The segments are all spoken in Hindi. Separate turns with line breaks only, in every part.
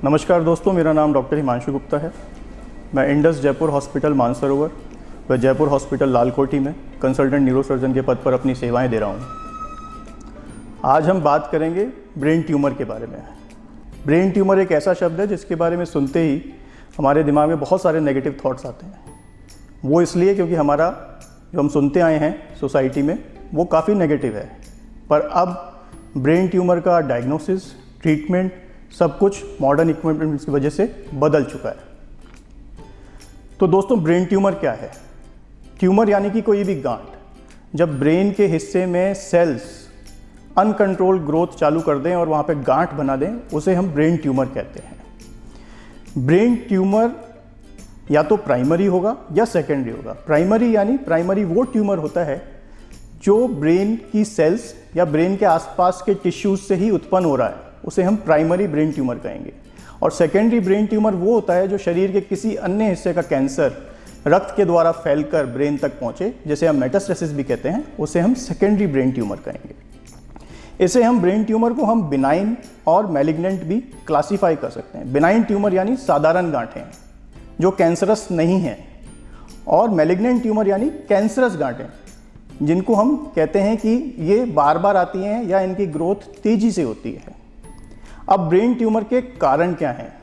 नमस्कार दोस्तों, मेरा नाम डॉक्टर हिमांशु गुप्ता है। मैं इंडस जयपुर हॉस्पिटल मानसरोवर व जयपुर हॉस्पिटल लालकोटी में कंसल्टेंट न्यूरोसर्जन के पद पर अपनी सेवाएं दे रहा हूं। आज हम बात करेंगे ब्रेन ट्यूमर के बारे में। ब्रेन ट्यूमर एक ऐसा शब्द है जिसके बारे में सुनते ही हमारे दिमाग में बहुत सारे नेगेटिव थॉट्स आते हैं। वो इसलिए क्योंकि हमारा जो हम सुनते आए हैं सोसाइटी में वो काफ़ी नेगेटिव है। पर अब ब्रेन ट्यूमर का डायग्नोसिस, ट्रीटमेंट सब कुछ मॉडर्न इक्विपमेंट्स की वजह से बदल चुका है। तो दोस्तों, ब्रेन ट्यूमर क्या है? ट्यूमर यानी कि कोई भी गांठ। जब ब्रेन के हिस्से में सेल्स अनकंट्रोल ग्रोथ चालू कर दें और वहाँ पे गांठ बना दें, उसे हम ब्रेन ट्यूमर कहते हैं। ब्रेन ट्यूमर या तो प्राइमरी होगा या सेकेंडरी होगा। प्राइमरी वो ट्यूमर होता है जो ब्रेन की सेल्स या ब्रेन के आसपास के टिश्यूज से ही उत्पन्न हो रहा है, उसे हम प्राइमरी ब्रेन ट्यूमर कहेंगे। और सेकेंडरी ब्रेन ट्यूमर वो होता है जो शरीर के किसी अन्य हिस्से का कैंसर रक्त के द्वारा फैलकर ब्रेन तक पहुंचे, जैसे हम मेटास्टेसिस भी कहते हैं, उसे हम सेकेंडरी ब्रेन ट्यूमर कहेंगे। इसे हम ब्रेन ट्यूमर को हम बिनाइन और मैलिग्नेंट भी क्लासीफाई कर सकते हैं। बिनाइन ट्यूमर यानी साधारण गांठें जो कैंसरस नहीं हैं, और मैलिग्नेंट ट्यूमर यानी कैंसरस गांठें जिनको हम कहते हैं कि ये बार बार आती हैं या इनकी ग्रोथ तेजी से होती है। अब ब्रेन ट्यूमर के कारण क्या हैं?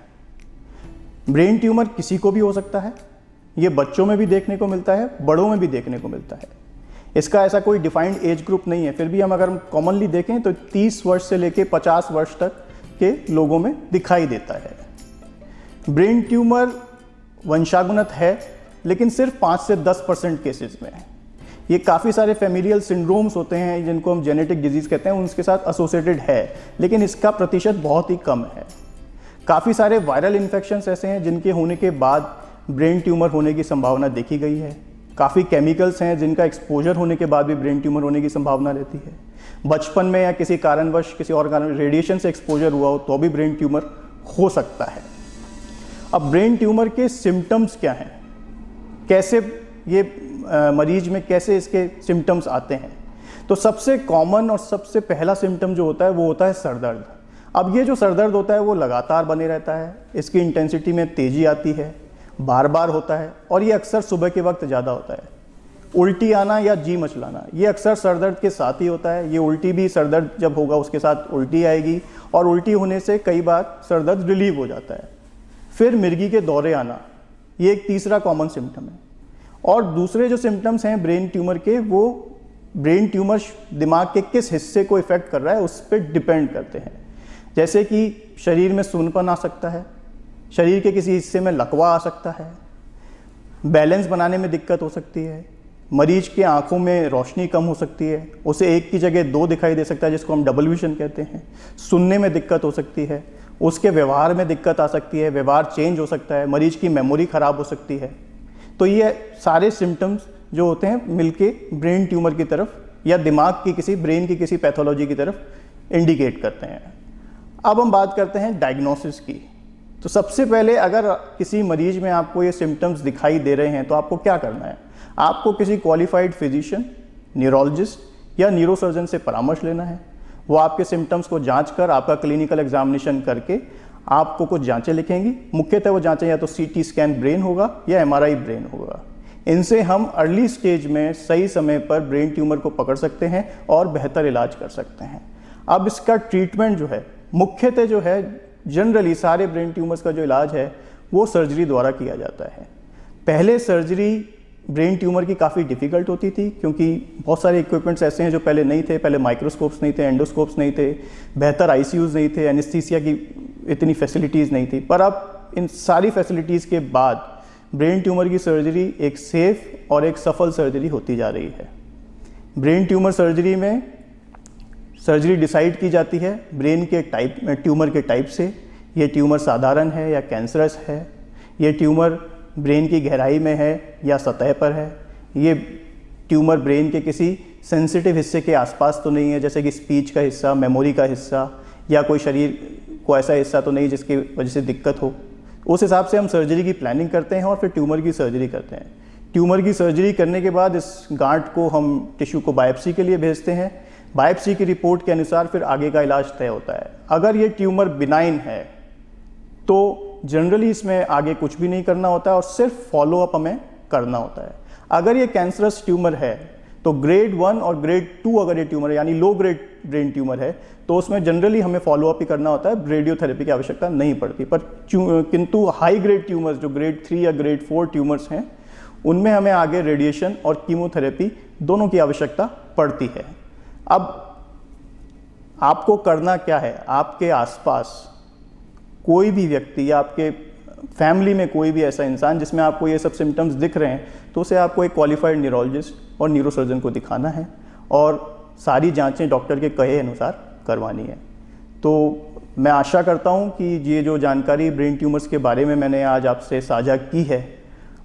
ब्रेन ट्यूमर किसी को भी हो सकता है। ये बच्चों में भी देखने को मिलता है, बड़ों में भी देखने को मिलता है। इसका ऐसा कोई डिफाइंड एज ग्रुप नहीं है। फिर भी हम अगर कॉमनली देखें तो 30 वर्ष से लेकर 50 वर्ष तक के लोगों में दिखाई देता है। ब्रेन ट्यूमर वंशानुगत है, लेकिन सिर्फ 5 से 10% केसेस में है। ये काफ़ी सारे फैमिलियल सिंड्रोम्स होते हैं जिनको हम जेनेटिक डिजीज़ कहते हैं, उनके साथ एसोसिएटेड है, लेकिन इसका प्रतिशत बहुत ही कम है। काफ़ी सारे वायरल इन्फेक्शंस ऐसे हैं जिनके होने के बाद ब्रेन ट्यूमर होने की संभावना देखी गई है। काफ़ी केमिकल्स हैं जिनका एक्सपोजर होने के बाद भी ब्रेन ट्यूमर होने की संभावना रहती है। बचपन में या किसी कारणवश, किसी और कारण रेडिएशन से एक्सपोजर हुआ हो तो भी ब्रेन ट्यूमर हो सकता है। अब ब्रेन ट्यूमर के सिम्टम्स क्या हैं? कैसे ये मरीज में कैसे इसके सिम्टम्स आते हैं? तो सबसे कॉमन और सबसे पहला सिम्टम जो होता है वो होता है सर दर्द। अब ये जो सर दर्द होता है वो लगातार बने रहता है, इसकी इंटेंसिटी में तेज़ी आती है, बार बार होता है, और ये अक्सर सुबह के वक्त ज़्यादा होता है। उल्टी आना या जी मचलाना ये अक्सर सर दर्द के साथ ही होता है। ये उल्टी भी, सर दर्द जब होगा उसके साथ उल्टी आएगी, और उल्टी होने से कई बार सर दर्द रिलीव हो जाता है। फिर मिर्गी के दौरे आना, ये एक तीसरा कॉमन सिम्टम है। और दूसरे जो सिम्टम्स हैं ब्रेन ट्यूमर के, वो ब्रेन ट्यूमर दिमाग के किस हिस्से को इफ़ेक्ट कर रहा है उस पर डिपेंड करते हैं। जैसे कि शरीर में सूनपन आ सकता है, शरीर के किसी हिस्से में लकवा आ सकता है, बैलेंस बनाने में दिक्कत हो सकती है, मरीज के आंखों में रोशनी कम हो सकती है, उसे एक की जगह 2 दिखाई दे सकता है जिसको हम डबल विजन कहते हैं, सुनने में दिक्कत हो सकती है, उसके व्यवहार में दिक्कत आ सकती है, व्यवहार चेंज हो सकता है, मरीज की मेमोरी ख़राब हो सकती है। तो ये सारे सिम्टम्स जो होते हैं मिलके ब्रेन ट्यूमर की तरफ या दिमाग की किसी, ब्रेन की किसी पैथोलॉजी की तरफ इंडिकेट करते हैं। अब हम बात करते हैं डायग्नोसिस की। तो सबसे पहले अगर किसी मरीज में आपको ये सिम्टम्स दिखाई दे रहे हैं तो आपको क्या करना है? आपको किसी क्वालिफाइड फिजिशियन, न्यूरोलॉजिस्ट या न्यूरोसर्जन से परामर्श लेना है। वो आपके सिम्टम्स को जांच कर, आपका क्लिनिकल एग्जामिनेशन करके आपको कुछ जांचें लिखेंगी। मुख्यतः वो जांचें या तो CT स्कैन ब्रेन होगा या MRI ब्रेन होगा। इनसे हम अर्ली स्टेज में सही समय पर ब्रेन ट्यूमर को पकड़ सकते हैं और बेहतर इलाज कर सकते हैं। अब इसका ट्रीटमेंट जो है, मुख्यतः जो है, जनरली सारे ब्रेन ट्यूमर्स का जो इलाज है वो सर्जरी द्वारा किया जाता है। पहले सर्जरी ब्रेन ट्यूमर की काफ़ी डिफ़िकल्ट होती थी क्योंकि बहुत सारे इक्विपमेंट्स ऐसे हैं जो पहले नहीं थे। पहले माइक्रोस्कोप्स नहीं थे, एंडोस्कोप्स नहीं थे, बेहतर ICUs नहीं थे, एनेस्थीसिया की इतनी फैसिलिटीज़ नहीं थी। पर अब इन सारी फैसिलिटीज़ के बाद ब्रेन ट्यूमर की सर्जरी एक सेफ और एक सफल सर्जरी होती जा रही है। ब्रेन ट्यूमर सर्जरी में सर्जरी डिसाइड की जाती है ब्रेन के टाइप में, ट्यूमर के टाइप से। ये ट्यूमर साधारण है या कैंसरस है, ये ट्यूमर ब्रेन की गहराई में है या सतह पर है, ये ट्यूमर ब्रेन के किसी सेंसिटिव हिस्से के आसपास तो नहीं है, जैसे कि स्पीच का हिस्सा, मेमोरी का हिस्सा, या कोई शरीर को ऐसा हिस्सा तो नहीं जिसकी वजह से दिक्कत हो। उस हिसाब से हम सर्जरी की प्लानिंग करते हैं और फिर ट्यूमर की सर्जरी करते हैं। ट्यूमर की सर्जरी करने के बाद इस गांठ को हम टिश्यू को बायोप्सी के लिए भेजते हैं। बायोप्सी की रिपोर्ट के अनुसार फिर आगे का इलाज तय होता है। अगर ये ट्यूमर बिनाइन है तो जनरली इसमें आगे कुछ भी नहीं करना होता है और सिर्फ फॉलोअप हमें करना होता है। अगर ये कैंसरस ट्यूमर है तो ग्रेड 1 और ग्रेड 2 अगर ये ट्यूमर है यानी लो ग्रेड ब्रेन ट्यूमर है तो उसमें जनरली हमें फॉलोअप ही करना होता है, रेडियोथेरेपी की आवश्यकता नहीं पड़ती। पर किंतु हाई ग्रेड ट्यूमर्स जो ग्रेड 3 या ग्रेड 4 ट्यूमर्स हैं उनमें हमें आगे रेडिएशन और कीमोथेरेपी दोनों की आवश्यकता पड़ती है। अब आपको करना क्या है, आपके आसपास कोई भी व्यक्ति या आपके फैमिली में कोई भी ऐसा इंसान जिसमें आपको ये सब सिम्टम्स दिख रहे हैं तो उसे आपको एक क्वालिफाइड न्यूरोलॉजिस्ट और न्यूरोसर्जन को दिखाना है और सारी जांचें डॉक्टर के कहे अनुसार करवानी है। तो मैं आशा करता हूं कि ये जो जानकारी ब्रेन ट्यूमर्स के बारे में मैंने आज आपसे साझा की है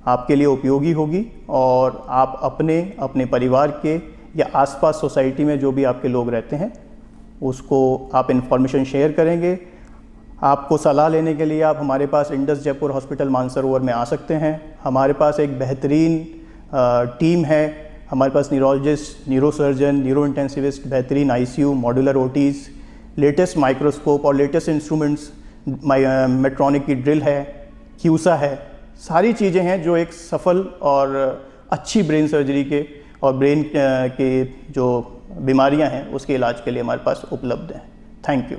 आपके लिए उपयोगी होगी और आप अपने परिवार के या आसपास सोसाइटी में जो भी आपके लोग रहते हैं उसको आप इन्फॉर्मेशन शेयर करेंगे। आपको सलाह लेने के लिए आप हमारे पास इंडस जयपुर हॉस्पिटल मानसरोवर में आ सकते हैं। हमारे पास एक बेहतरीन टीम है, हमारे पास न्यूरोलॉजिस्ट, न्यूरोसर्जन, न्यूरो इंटेंसिविस्ट, बेहतरीन आईसीयू, मॉड्यूलर ओटीज़, लेटेस्ट माइक्रोस्कोप और लेटेस्ट इंस्ट्रूमेंट्स, मेट्रॉनिक की ड्रिल है, क्यूसा है, सारी चीज़ें हैं जो एक सफल और अच्छी ब्रेन सर्जरी के और ब्रेन के जो बीमारियां हैं उसके इलाज के लिए हमारे पास उपलब्ध हैं। Thank you.